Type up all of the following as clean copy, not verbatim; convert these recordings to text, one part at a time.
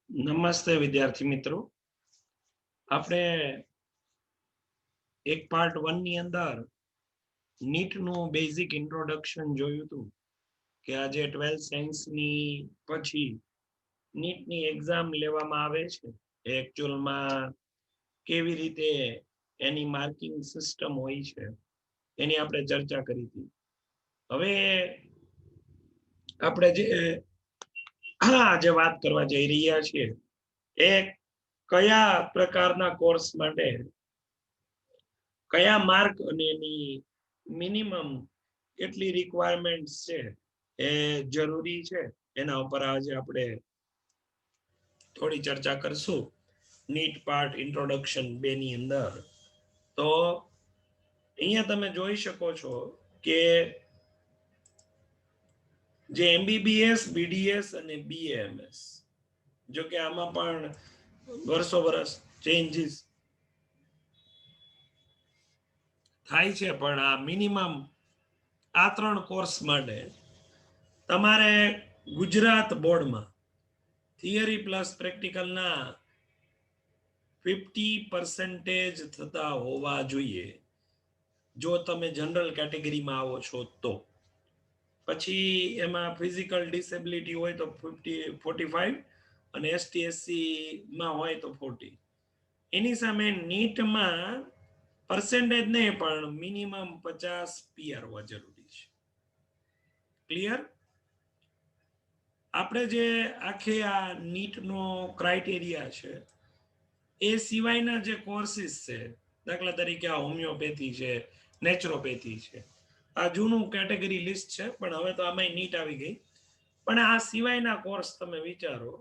નમસ્તે વિદ્યાર્થી મિત્રો, આપણે એક પાર્ટ 1 ની અંદર નીટ નું બેઝિક ઇન્ટ્રોડક્શન જોયું હતું કે આજે 12th સાયન્સ ની પછી નીટ ની એક્ઝામ લેવામાં આવે છે. એકચ્યુઅલમાં કેવી રીતે એની માર્કિંગ સિસ્ટમ હોય છે એની આપણે ચર્ચા કરી હતી. હવે આપણે જે વાત કરવા જઈ રહ્યા છીએ એ કયા પ્રકારના કોર્સ માટે કયા માર્ક અને એની મિનિમમ કેટલી રિક્વાયરમેન્ટ્સ છે એ જરૂરી છે એના ઉપર આજે આપણે થોડી ચર્ચા કરશું. નીટ પાર્ટ ઇન્ટ્રોડક્શન 2 ની અંદર તો અહીંયા તમે જોઈ શકો છો કે જે એમબીબીએસ, બીડીએસ અને બીએએમએસ, જો કે આમાં પણ વર્ષો વર્ષ ચેન્જીસ થાય છે, પણ આ મિનિમમ આ 3 કોર્સ માટે તમારે ગુજરાત બોર્ડમાં થિયરી પ્લસ પ્રેક્ટિકલના 50% થતા હોવા જોઈએ જો તમે જનરલ કેટેગરીમાં આવો છો તો. પછી એમાં ફિઝિકલ ડિસેબિલિટી હોય તો 45 અને એસટી એસસી માં હોય તો 40. એની સામે નીટમાં પરસેન્ટેજ નહીં પણ મિનિમમ 50 પીઆર હોવા જરૂરી છે. ક્લિયર? આપણે જે આખે આ નીટનો ક્રાઇટેરિયા છે એ સિવાયના જે કોર્સિસ છે, દાખલા તરીકે આ હોમિયોપેથી છે, નેચરોપેથી છે, આ જૂનું કેટેગરી લિસ્ટ છે, પણ હવે તો આમાં નીટ આવી ગઈ. પણ આ સિવાયના કોર્સ તમે વિચારો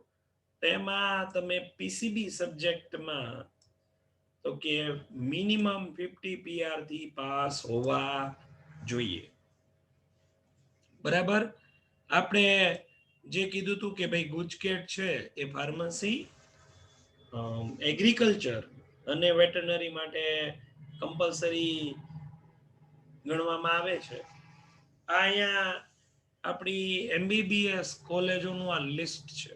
તેમાં તમે પીસીબી સબ્જેક્ટમાં તો કે મિનિમમ 50 પીઆર થી પાસ હોવા જોઈએ. બરાબર? આપણે જે કીધું હતું કે ભાઈ ગુજકેટ છે એ ફાર્મસી, એગ્રીકલ્ચર અને વેટરનરી માટે કમ્પલસરી ગણવામાં આવે છે. આ અહીંયા આપણી એમબીબીએસ કોલેજોનું આ લિસ્ટ છે,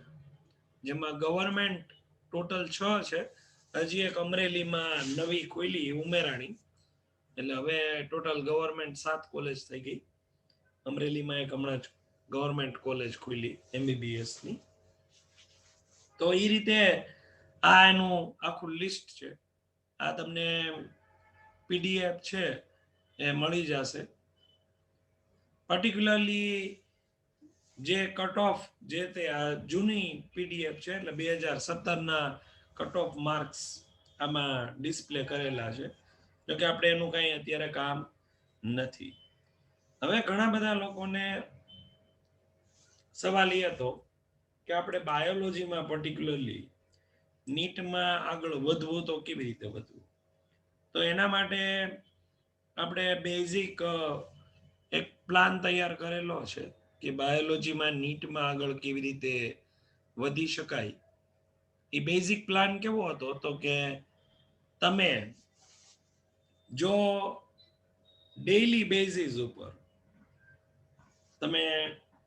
જેમાં ગવર્મેન્ટ ટોટલ 6 છે. હજી એક અમરેલીમાં નવી ખુલી ઉમેરાણી, એટલે હવે ટોટલ ગવર્મેન્ટ 7 કોલેજ થઈ ગઈ. અમરેલીમાં એક હમણાં જ ગવર્મેન્ટ કોલેજ ખુલી એમબીબીએસ ની. તો એ રીતે આ એનું આખું લિસ્ટ છે. આ તમને પીડીએફ છે એ મળી જશે. પર્ટિક્યુલરલી જે કટ ઓફ જે તે આ જૂની પીડીએફ છે, એટલે 2017ના કટ ઓફ માર્ક્સ આમાં ડિસ્પ્લે કરેલા છે, જોકે આપણે એનું કંઈ અત્યારે કામ નથી. હવે ઘણા બધા લોકોને સવાલ એ હતો કે આપણે બાયોલોજીમાં પર્ટિક્યુલરલી નીટમાં આગળ વધવું તો કેવી રીતે વધવું. તો એના માટે આપણે બેઝિક એક પ્લાન તૈયાર કરેલો છે કે બાયોલોજીમાં નીટમાં આગળ કેવી રીતે વધી શકાય. એ બેઝિક પ્લાન કેવો હતો તો કે તમે જો ડેઈલી બેઝિસ ઉપર તમે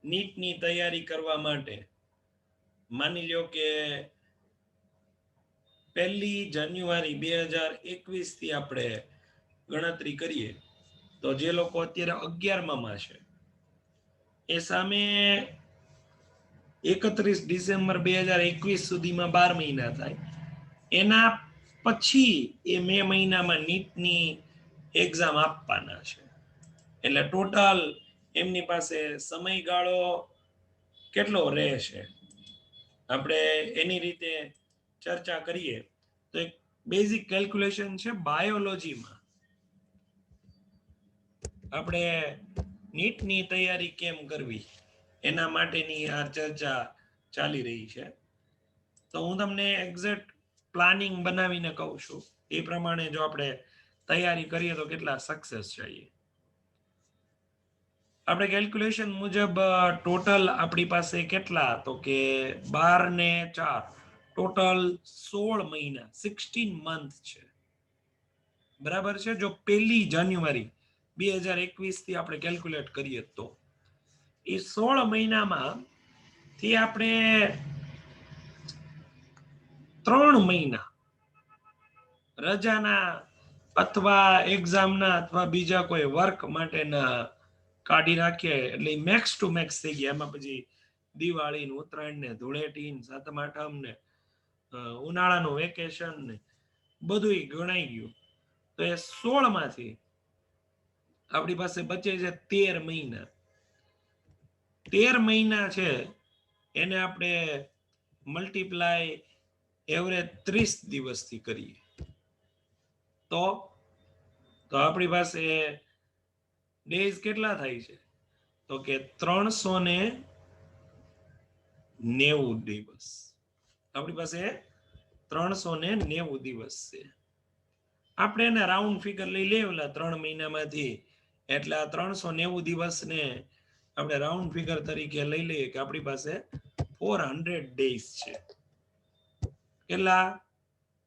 નીટની તૈયારી કરવા માટે માની લ્યો કે 1 જાન્યુઆરી 2021 થી આપણે ગણતરી કરીએ તો જે લોકો અત્યારે 11માં છે એ સામે 31 ડિસેમ્બર 2021 સુધીમાં 12 મહિના થાય. એના પછી એ મે મહિનામાં નીટની એક્ઝામ આપવાના છે. એટલે ટોટલ એમની પાસે સમયગાળો કેટલો રહેશે આપણે એની રીતે ચર્ચા કરીએ તો એક બેઝિક કેલ્ક્યુલેશન છે. બાયોલોજીમાં આપણે નીટની તૈયારી કેમ કરવી એના માટેની આ ચર્ચા ચાલી રહી છે. તો હું તમને એક્ઝેક્ટ પ્લાનિંગ બનાવીને કહું છું, એ પ્રમાણે જો આપણે તૈયારી કરીએ તો કેટલા સક્સેસ જઈએ. આપણે કેલ્ક્યુલેશન મુજબ ટોટલ આપણી પાસે કેટલા તો કે 12 ને 4 ટોટલ 16 મહિના 16 મંથ છે. બરાબર છે? જો 1 જાન્યુઆરી 2021 થી આપણે કેલ્ક્યુલેટ કરીએ તો એ 16 મહિનામાં થી આપણે 3 મહિના રજાના અથવા એક્ઝામના અથવા બીજા કોઈ વર્ક માટેના કાઢી રાખીએ એટલે મેક્સ ટુ મેક્સ થઈ ગયા. એમાં પછી દિવાળી ને ઉત્તરાયણ ને ધૂળેટી ને સાતમ આઠમ ને ઉનાળાનું વેકેશન ને બધું ગણાઈ ગયું. તો એ 16 માંથી આપણી પાસે બચે છે 13 મહિના. 13 મહિના છે એને આપણે મલ્ટીપ્લાય એવરેજ 30 દિવસથી કરીએ તો આપણી પાસે ડેઝ કેટલા થાય છે? તો કે 390 દિવસ. આપણી પાસે 390 દિવસ છે. આપણે એને રાઉન્ડ ફિગર લઈ લેવલા 3 મહિનામાંથી, એટલે આ 390 દિવસને આપણે રાઉન્ડ ફિગર તરીકે લઈ લઈએ કે આપણી પાસે 400 ડેઝ છે. કેટલા?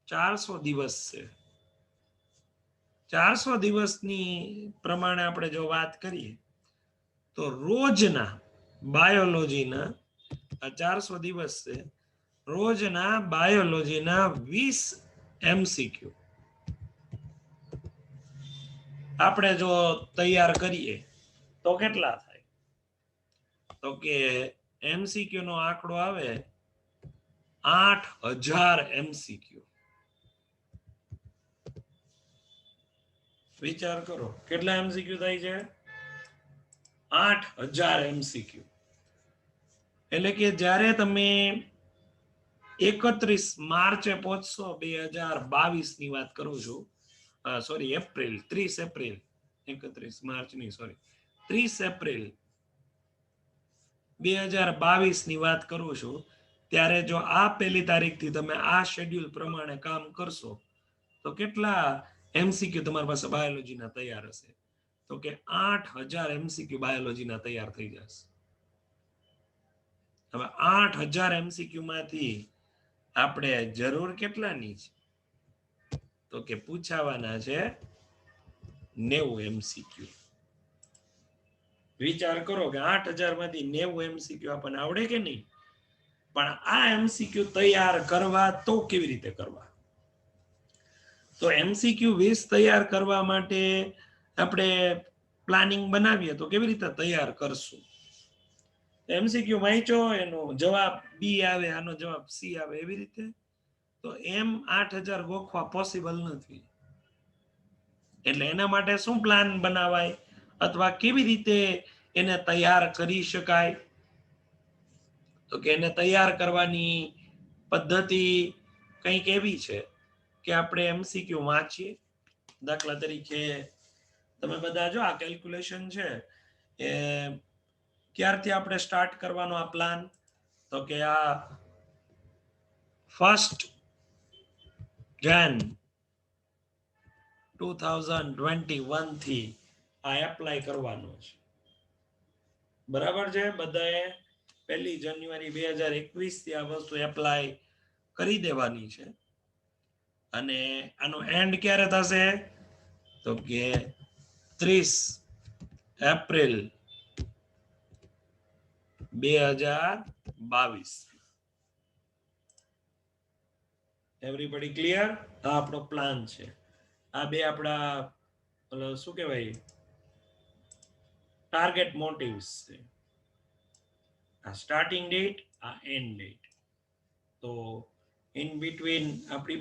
400 દિવસ છે. 400 દિવસની પ્રમાણે આપણે જો વાત કરીએ તો રોજના બાયોલોજીના આ 400 દિવસ છે. રોજના બાયોલોજીના 20 MCQ આપણે જો તૈયાર કરીએ તો કેટલા થાય? તો કે MCQ નો આંકડો આવે 8000 MCQ. વિચાર કરો કેટલા MCQ થાય છે? 8000 MCQ. એટલે કે જ્યારે તમે 31 માર્ચે પહોંચશો 2022 ની વાત કરું છું, સોરી એપ્રિલ, 30 એપ્રિલ, 31 માર્ચ ની સોરી 30 એપ્રિલ 2022 ની વાત કરું છું, ત્યારે જો આ 1 તારીખથી તમે આ શેડ્યુલ પ્રમાણે કામ કરશો તો કેટલા MCQ તમારી પાસે બાયોલોજીના તૈયાર હશે? તો કે 8000 MCQ બાયોલોજીના તૈયાર થઈ જશે. હવે 8000 MCQ માંથી આપણે જરૂર કેટલાની છે? તો કે પૂછાવાના છે 90 MCQ. વિચાર કરો કે 8000 માંથી 90 MCQ આપણને આવડે કે નહીં? પણ આ MCQ તૈયાર કરવા તો કેવી રીતે કરવા? તો MCQ 20 તૈયાર કરવા માટે આપણે પ્લાનિંગ બનાવીએ તો કેવી રીતે તૈયાર કરશું? MCQ વાંચો, એનો જવાબ બી આવે, આનો જવાબ સી આવે, એવી રીતે તો એમ 8000 ગોખવા પોસિબલ નથી. એટલે એના માટે શું પ્લાન બનાવાય અથવા કેવી રીતે એને તૈયાર કરી શકાય? તો કે એને તૈયાર કરવાની પદ્ધતિ કંઈક એવી છે કે આપણે MCQ વાંચીએ. દાખલા તરીકે તમે બધા જો આ કેલ્ક્યુલેશન છે એ ક્યારથી આપણે સ્ટાર્ટ કરવાનો આ પ્લાન? તો કે આ 1 Jan 2021 થી આ એપ્લાય કરવાનો છે. બરાબર છે? બધાએ 1 જાન્યુઆરી 2021 થી આ વસ્તુ એપ્લાય કરી દેવાની છે. અને આનો એન્ડ ક્યારે થશે? તો કે 30 એપ્રિલ 2022. Everybody clear? આ આપણો પ્લાન છે. આ બે આપણા શું કહેવાય ટાર્ગેટ મોટિવ્સ છે. આ સ્ટાર્ટિંગ ડેટ, આ એન્ડ ડેટ. તો ઇન બિટવીન આપણી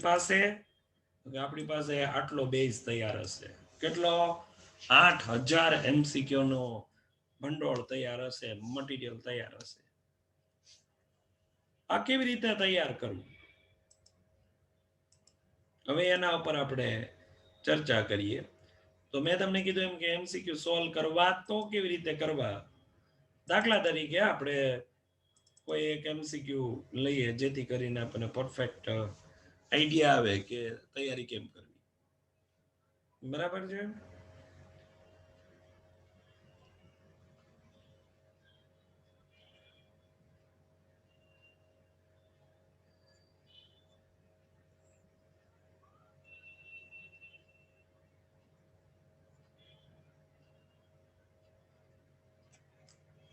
પાસે આટલો બેઝ તૈયાર હશે. કેટલો? 8000 MCQ નો ભંડોળ તૈયાર હશે, મટીરિયલ તૈયાર હશે. આ કેવી રીતે તૈયાર કરવું? હવે એના ઉપર આપણે ચર્ચા કરીએ. તો મેં તમને કીધું એમ કે MCQ સોલ્વ કરવા તો કેવી રીતે કરવા? દાખલા તરીકે આપણે કોઈ એક MCQ લઈએ જેથી કરીને આપણને પરફેક્ટ આઈડિયા આવે કે તૈયારી કેમ કરવી. બરાબર છે?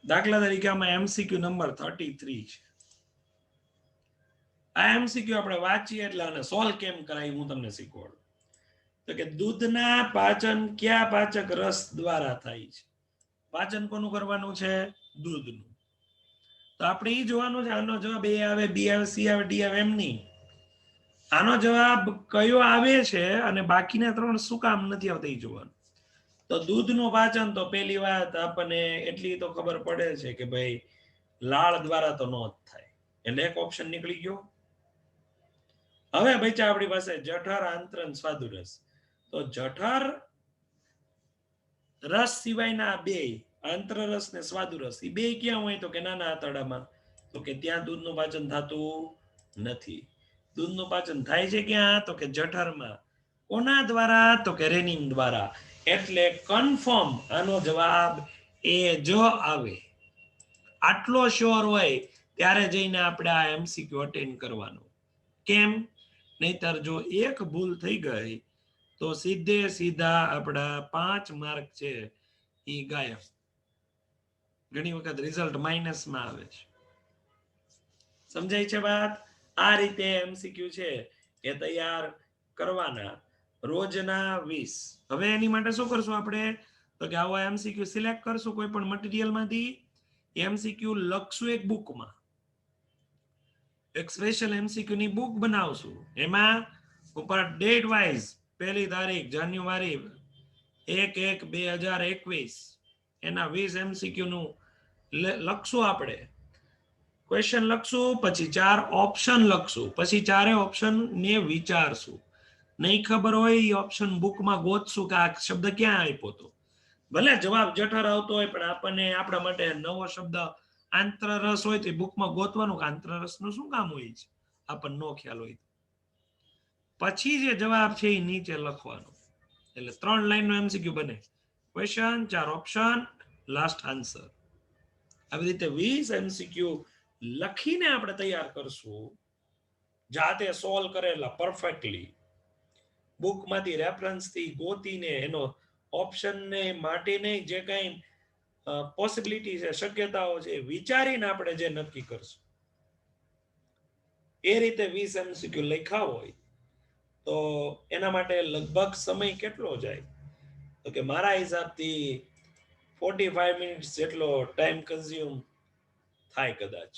દાખલા તરીકે આમાં MCQ નંબર 33 છે. આ એમસીક્યુ આપણે વાંચીએ એટલે આને સોલ્વ કેમ કરાય હું તમને શીખવાડું. તો કે દૂધના પાચન કયા પાચક રસ દ્વારા થાય છે? પાચન કોનું કરવાનું છે? દૂધનું. તો આપણે એ જોવાનું છે આનો જવાબ એ આવે, બી આવે, સી આવે, ડી આવે, એમ નહીં. આનો જવાબ કયો આવે છે અને બાકીના 3 શું કામ નથી આવતા એ જોવાનું. તો દૂધનું પાચન તો પહેલી વાત આપણને એટલી તો ખબર પડે છે કે ભાઈ લાળ દ્વારા તો ન જ થાય, એટલે એક ઓપ્શન નીકળી ગયો. હવે બચ્યા આપણી પાસે જઠર, આંતરન, સ્વાદુરસ. તો જઠર રસ સિવાયના બે, આંતરરસ ને સ્વાદુરસ, એ બે ક્યાં હોય? તો કે નાના આંતરડામાં. તો કે ત્યાં દૂધનું પાચન થતું નથી. દૂધનું પાચન થાય છે ક્યાં? તો કે જઠરમાં. કોના દ્વારા? તો કે રેનિંગ દ્વારા. એટલે કન્ફર્મ આનો જવાબ એ જ આવે. આટલો શ્યોર હોય ત્યારે જઈને આપણે આ એમસીક્યુ અટેન્ડ કરવાનું. કેમ? નહીતર જો એક ભૂલ થઈ ગઈ તો સીધે સીધા આપણા 5 માર્ક છે એ ગાયબ. ઘણી વખત રિઝલ્ટ માઇનસમાં આવે છે. સમજાય છે વાત? આ રીતે એમસીક્યુ છે એ તૈયાર કરવાના રોજના 20. હવે એની માટે શું કરશું આપણે? તો કે આવો એમસીક્યુ સિલેક્ટ કરશું કોઈ પણ મટીરિયલમાંથી, એમસીક્યુ લખશું એક બુકમાં, એક સ્પેશિયલ એમસીક્યુ ની બુક બનાવશું. એમાં ઉપર ડેટ વાઇઝ 1 તારીખ જાન્યુઆરી 1/1/2021 એના 20 એમસીક્યુ નું લખશું આપણે. ક્વેશ્ચન લખશું, પછી 4 ઓપ્શન લખશું, પછી 4 ઓપ્શન ને વિચારશું. નહીં ખબર હોય એ ઓપ્શન બુકમાં ગોતશું કે આ શબ્દ ક્યાં આપ્યો હતો. ભલે જવાબ જઠર આવતો હોય પણ આપણને આપણા માટે નવો શબ્દ આંતરરસ હોય તો બુકમાં ગોતવાનું કે આંતરરસ નું શું કામ હોય છે, આપણને નો ખ્યાલ હોય. પછી જે જવાબ છે એ નીચે લખવાનો. એટલે 3 લાઈન નો એમસીક્યુ બને. Question, 4 option, last answer. આવી રીતે 20 એમસીક્યુ લખીને આપણે તૈયાર કરશું, જાતે સોલ્વ કરેલા પરફેક્ટલી, બુકમાંથી રેફરન્સથી ગોતીને એનો ઓપ્શન ને માટેને જે કંઈ પોસિબિલિટી છે, શક્યતાઓ છે, વિચારીને આપણે જે નક્કી કરશું એ રીતે 20 એમસીક્યુ લખ્યા હોય તો એના માટે લગભગ સમય કેટલો જાય? તો કે મારા હિસાબથી 45 મિનિટ્સ જેટલો ટાઈમ કન્ઝ્યુમ થાય. કદાચ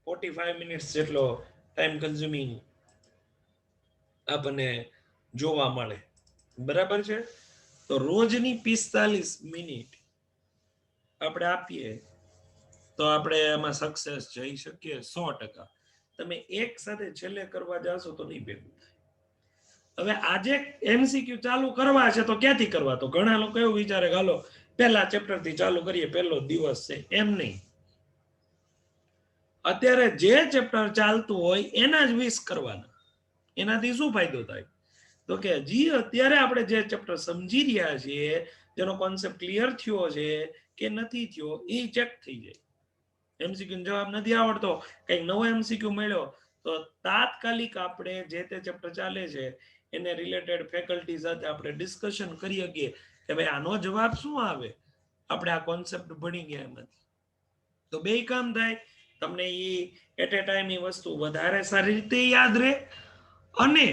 45 મિનિટ્સ જેટલો ટાઈમ કન્ઝ્યુમિંગ આપણને જોવા મળે. બરાબર છે? તો રોજની 45 મિનિટ આપણે આપીએ તો આપણે એમાં સક્સેસ જઈ શકીએ 100%. તમે એક સાથે છેલ્લે કરવા જાશો તો નહીં ભેગું થાય. હવે આજે એમસીક્યુ ચાલુ કરવા છે તો ક્યાંથી કરવા? તો ઘણા લોકો એવું વિચારે કે હાલો પહેલા ચેપ્ટર થી ચાલુ કરીએ, પહેલો દિવસ છે, એમ નહીં. અત્યારે જે ચેપ્ટર ચાલતું હોય એના જ 20 કરવાના. એનાથી શું ફાયદો થાય? તો કે હજી અત્યારે આપણે જે ચેપ્ટર સમજી રહ્યા છીએ, જેનો કોન્સેપ્ટ ક્લિયર થયો છે કે નથી થયો, એ ચેક થઈ જાય. એમસીક્યુ નો જવાબ નથી આવડતો, કંઈક નવો એમસીક્યુ મળ્યો તો તાત્કાલિક આપણે જે તે ચેપ્ટર ચાલે છે એને રિલેટેડ ફેકલ્ટી સાથે આપણે ડિસ્કશન કરી શકીએ કે ભાઈ આનો જવાબ શું આવે, આપણે આ કોન્સેપ્ટ ભણી ગયા એમાંથી. તો બે કામ થાય. તમને એ એટ એ ટાઈમ એ વસ્તુ વધારે સારી રીતે યાદ રહે અને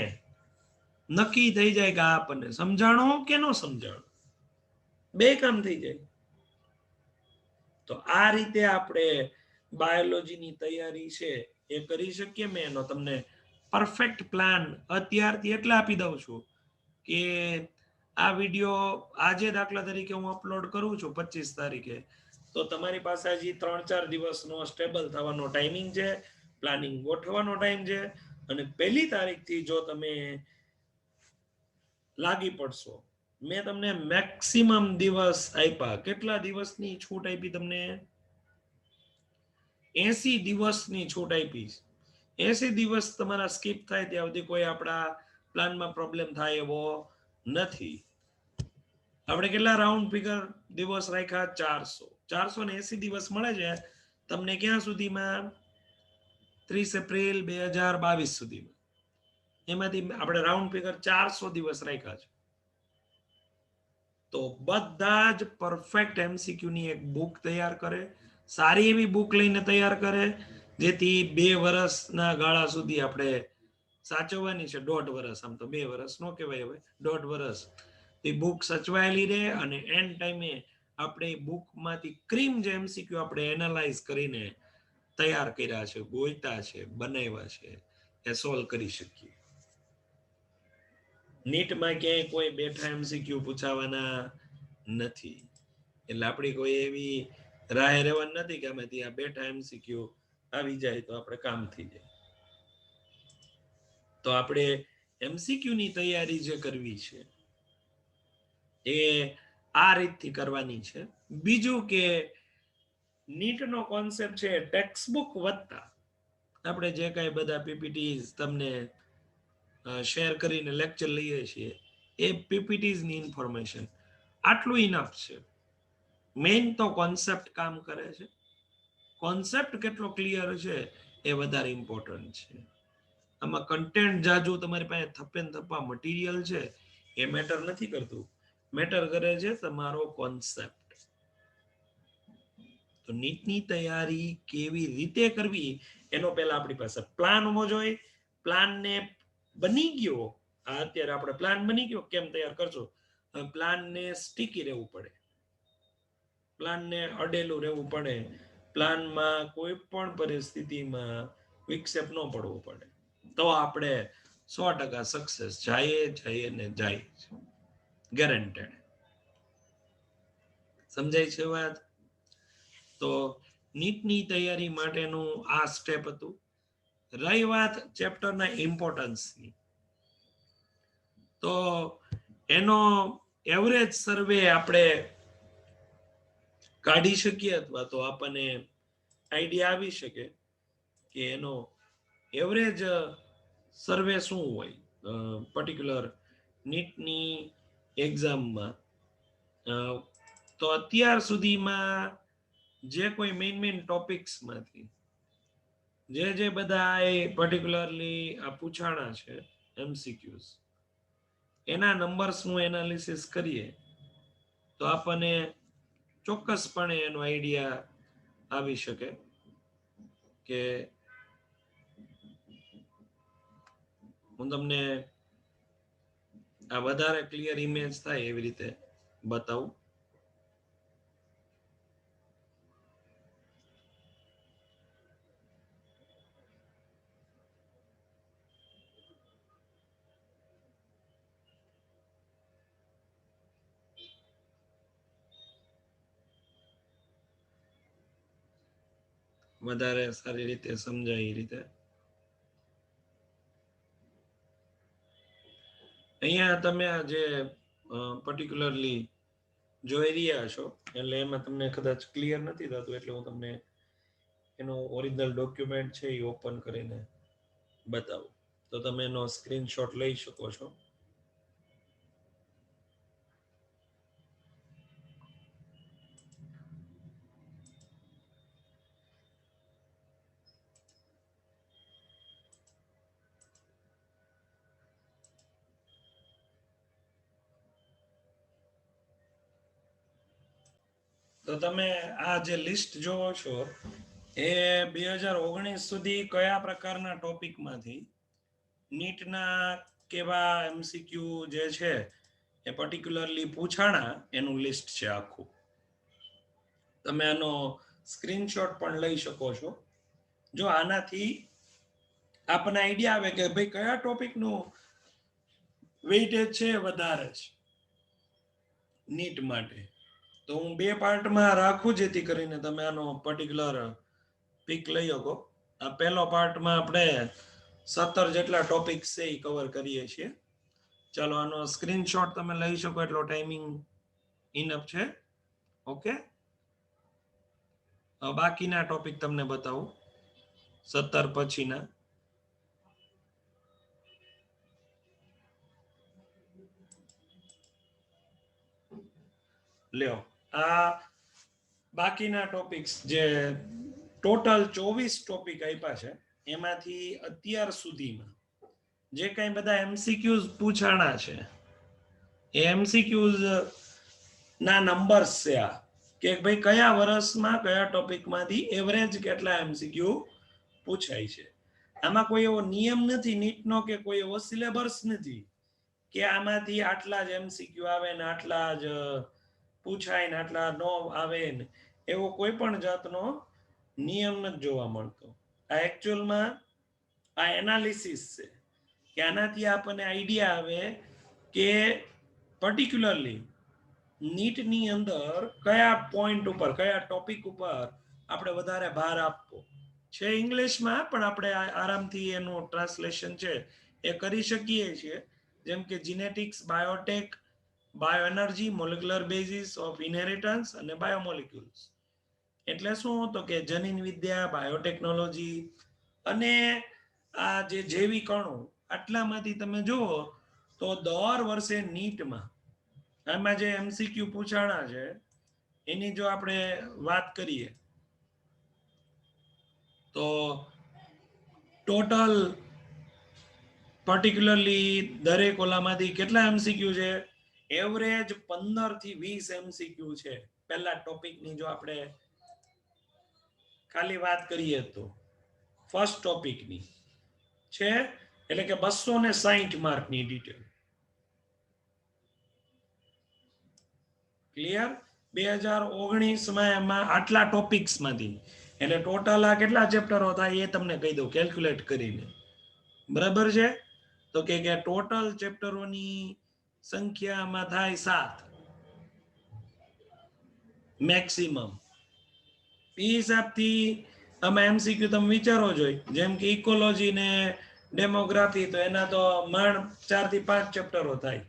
નક્કી થઈ જાય કે આપણને સમજાણો કે ન સમજાણો. બે કામ થઈ જાય. તો આ રીતે આપણે બાયોલોજીની તૈયારી છે એ કરી શકીએ. મેં એનો તમને પરફેક્ટ પ્લાન અત્યારથી એટલે આપી દઉં છું કે આ વિડીયો આજે દાખલા તરીકે હું અપલોડ કરું છું 25 તારીખે, તો તમારી પાસે હજી 3-4 દિવસનો સ્ટેબલ થવાનો ટાઈમિંગ છે, પ્લાનિંગ ગોઠવવાનો ટાઈમ છે. અને 1 તારીખથી જો તમે લાગી પડશો, મેં તમને મેક્સિમમ દિવસ આપ્યા. કેટલા દિવસની છૂટ આપી તમને? 80 દિવસની છૂટ આપી. 80 દિવસ તમારા સ્કીપ થાય ત્યાં સુધી કોઈ આપણા પ્લાનમાં પ્રોબ્લેમ થાય એવો નથી. આપણે કેટલા રાઉન્ડ ફિગર દિવસ રાખ્યા? 480 દિવસ મળે છે તમને. ક્યાં સુધીમાં? 30 એપ્રિલ 2022 સુધીમાં. એમાંથી આપણે રાઉન્ડ ફિગર 400 દિવસ રાખ્યા છે. તો બધા જ પરફેક્ટ એમસીક્યુ ની એક બુક તૈયાર કરે, સારી એવી બુક લઈને તૈયાર કરે જેથી 2 વર્ષના ગાળા સુધી આપણે સાચવવાની છે. 1.5 વર્ષ, આમ તો 2 વર્ષ નો કહેવાય, હવે 1.5 વર્ષ એ બુક સચવાયેલી રહે અને એન્ડ ટાઈમે આપણે બુકમાંથી ક્રીમ જે MCQ આપણે એનાલાઇઝ કરીને તૈયાર કર્યા છે, ગોઈતા છે, બનાવ્યા છે, એ સોલ્વ કરી શકીએ. નીટમાં ક્યાંય કોઈ બેઠા MCQ પૂછાવાના નથી, એટલે આપણી કોઈ એવી રાહ રહેવાની નથી કે અમે ત્યાં બેઠા MCQ આવી જાય તો આપણે કામ થઈ જાય. તો આપણે MCQ ની તૈયારી જે કરવી છે એ આ રીતથી કરવાની છે. બીજું કે નીટનો કોન્સેપ્ટ છે ટેક્સ્ટ બુક વત્તા આપણે જે કાંઈ બધા PPTs તમને શેર કરીને લેક્ચર લઈએ છીએ એ PPTs ની ઇન્ફોર્મેશન આટલું ઇનફ છે. મેઇન તો કોન્સેપ્ટ કામ કરે છે. કોન્સેપ્ટ કેટલો ક્લિયર છે એ વધારે ઇમ્પોર્ટન્ટ છે. આમાં કન્ટેન્ટ જાજુ તમારી પાસે થપ્પે ને થપ્પા મટીરિયલ છે એ મેટર નથી કરતું, મેટર કરે છે તમારો કોન્સેપ્ટ. તો નીટની તૈયારી કેવી રીતે કરવી એનો પહેલા આપણી પાસે પ્લાન હોવો જોઈએ. પ્લાનને બની ગયો, અત્યારે આપણે પ્લાન બની ગયો, કેમ તૈયાર કરશો? પ્લાનને સ્ટીકી રહેવું પડે, પ્લાનને અડેલું રહેવું પડે, પ્લાનમાં કોઈ પણ પરિસ્થિતિમાં વિક્ષેપ ન પડવો પડે, તો આપણે 100% સક્સેસ જઈએ ને જાય, ગેરંટેડ. સમજાય છે વાત? તો નીટની તૈયારી માટેનું આ સ્ટેપ હતું. રહી વાત ચેપ્ટરના ઇમ્પોર્ટન્સની, તો એનો એવરેજ સર્વે આપણે કાઢી શકીએ અથવા તો આપણને આઈડિયા આવી શકે કે એનો એવરેજ સર્વે શું હોય પર્ટિક્યુલર નીટની એક્ઝામમાં. તો અત્યાર સુધીમાં જે કોઈ મેઇન ટોપિક્સમાંથી જે બધા એ પર્ટિક્યુલરલી આ પૂછાણા છે MCQs, એના નંબર્સનું એનાલિસિસ કરીએ તો આપણને ચોક્કસપણે એનો આઈડિયા આવી શકે કે હું તમને આ વધારે ક્લિયર ઇમેજ થાય એવી રીતે બતાવું. વધારે સારી રીતે સમજાય એ રીતે. અહીંયા તમે આ જે પર્ટિક્યુલરલી જોઈ રહ્યા છો એટલે એમાં તમને કદાચ ક્લિયર નથી થતું, એટલે હું તમને એનો ઓરિજિનલ ડોક્યુમેન્ટ છે એ ઓપન કરીને બતાવું. તો તમે એનો સ્ક્રીનશોટ લઈ શકો છો. તો તમે આ જે લિસ્ટ જોવો છો એ 2019 સુધી કયા પ્રકારના ટોપિકમાંથી નીટના કેવા MCQ જે છે એ પર્ટિક્યુલરલી પૂછાણા એનું લિસ્ટ છે આખું. તમે આનો સ્ક્રીનશોટ પણ લઈ શકો છો. જો આનાથી આપણને આઈડિયા આવે કે ભાઈ કયા ટોપિકનું વેઇટેજ છે વધારે છે નીટ માટે, તો હું 2 પાર્ટમાં રાખું જેથી કરીને તમે આનો પર્ટિક્યુલર પિક લઈ શકો. આ પહેલો પાર્ટમાં આપણે 17 જેટલા ટોપિક છે એ કવર કરીએ છીએ. ચાલો આનો સ્ક્રીનશોટ તમે લઈ શકો એટલો ટાઈમિંગ ઇનફ છે. ઓકે, બાકીના ટોપિક તમને બતાવું 17 પછીના. લ્યો આ બાકીના ટોપિક્સ જે ટોટલ 24 ટોપિક આપ્યા છે એમાંથી અત્યાર સુધીમાં જે કાંઈ બધા MCQs પૂછાણા છે એ MCQs ના નંબર્સ છે આ, કે ભાઈ કયા વર્ષમાં કયા ટોપિકમાંથી એવરેજ કેટલા MCQ પૂછાય છે. આમાં કોઈ એવો નિયમ નથી નીટનો કે કોઈ એવો સિલેબસ નથી કે આમાંથી આટલા જ MCQ આવે ને આટલા જ પૂછાય ને આટલા નો આવે ને એવો કોઈ પણ જાતનો નિયમ નથી જોવા મળતો. આ એકચ્યુઅલમાં આ એનાલિસિસ છે કે આનાથી આપણને આઈડિયા આવે કે પર્ટિક્યુલરલી નીટની અંદર કયા પોઈન્ટ ઉપર કયા ટોપિક ઉપર આપણે વધારે ભાર આપવો છે. ઇંગ્લિશમાં પણ આપણે આરામથી એનું ટ્રાન્સલેશન છે એ કરી શકીએ છીએ, જેમ કે genetics, biotech, bioenergy, molecular basis of inheritance અને બાયોમોલિક્યુલ્સ. એટલે શું તો કે જનીન વિદ્યા, બાયોટેકનોલોજી અને આ જે જૈવિક અણુ આટલામાંથી તમે જુઓ તો દર વર્ષે નીટમાં આમાં જે MCQ પૂછાણા છે એની જો આપણે વાત કરીએ તો ટોટલ પર્ટિક્યુલરલી દરેક ઓલામાંથી કેટલા MCQ છે? એવરેજ 15 થી 20 MCQ છે. પહેલા ટોપિકની જો આપણે ખાલી વાત કરીએ તો ફર્સ્ટ ટોપિકની છે એટલે કે 260 માર્કની ડિટેલ. ક્લિયર? 2019 માં એમાં આટલા ટોપિક્સમાંથી એટલે ટોટલ આ કેટલા ચેપ્ટરો થાય એ તમને કહી દઉં કેલ્ક્યુલેટ કરીને. બરાબર છે? તો કે ટોટલ ચેપ્ટરોની સંખ્યામાં થાય 7 મેક્સિમમ. એ હિસાબથી આમાં MCQ તમે વિચારો જોઈ, જેમ કે ઇકોલોજી ને ડેમોગ્રાફી તો એના તો માંડ 4 થી 5 ચેપ્ટરો થાય.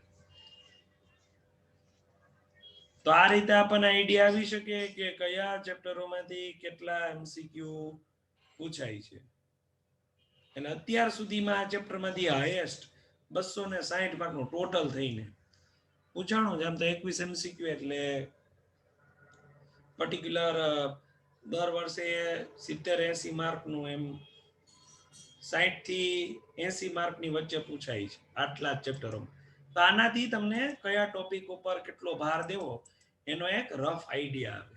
તો આ રીતે આપણને આઈડિયા આવી શકે કે કયા ચેપ્ટરોમાંથી કેટલા MCQ પૂછાય છે. અને અત્યાર સુધીમાં આ ચેપ્ટરમાંથી હાઈએસ્ટ 260 માર્કનું ટોટલ થઈને પૂછાણું છે. આમ તો 21 MCQ એટલે પર્ટિક્યુલર દર વર્ષે 70-80 માર્કનું એમ 60 થી 80 માર્કની વચ્ચે પૂછાય છે આટલા ચેપ્ટરોમાં. તો આનાથી તમને કયા ટોપિક ઉપર કેટલો ભાર દેવો એનો એક રફ આઈડિયા આવે.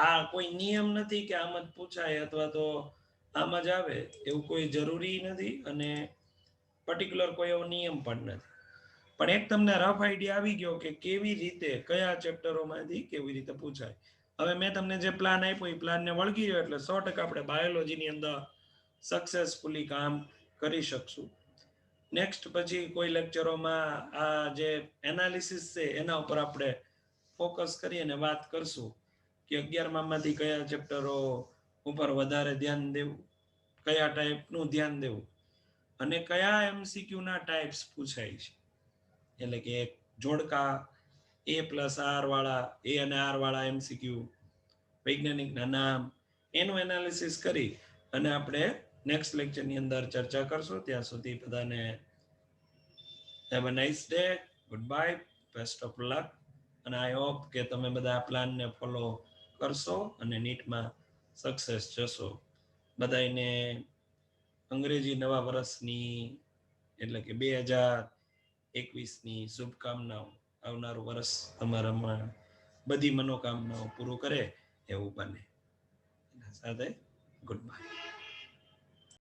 આ કોઈ નિયમ નથી કે આમ જ પૂછાય અથવા તો આમ જ આવે એવું કોઈ જરૂરી નથી અને પર્ટિક્યુલર કોઈ એવો નિયમ પણ નથી. પણ એક તમને રફ આઈડિયા આવી ગયો કે કેવી રીતે કયા ચેપ્ટરોમાંથી કેવી રીતે પૂછાય. હવે મેં તમને જે પ્લાન આપ્યો એ પ્લાનને વળગી ગયો એટલે 100% આપણે બાયોલોજીની અંદર સક્સેસફુલી કામ કરી શકશું. નેક્સ્ટ પછી કોઈ લેક્ચરોમાં આ જે એનાલિસિસ છે એના ઉપર આપણે ફોકસ કરી અને વાત કરશું કે 11મા માંથી કયા ચેપ્ટરો ઉપર વધારે ધ્યાન દેવું, કયા ટાઈપનું ધ્યાન દેવું અને કયા MCQ ના ટાઈપ્સ પૂછાય છે. એટલે કે જોડકા A+R વાળા, A અને R વાળા MCQ, વૈજ્ઞાનિકના નામ, એનું એનાલિસિસ કરી અને આપણે નેક્સ્ટ લેક્ચરની અંદર ચર્ચા કરશું. ત્યાં સુધી બધાને have a nice day, goodbye, best of luck અને આઈ હોપ કે તમે બધા આ પ્લાનને ફોલો કરશો અને નીટમાં સક્સેસ જશો. બધાને અંગ્રેજી નવા વર્ષની એટલે કે 2021ની શુભકામનાઓ. આવનારું વર્ષ તમારામાં બધી મનોકામનાઓ પૂરું કરે એવું બને. સાથે ગુડ બાય.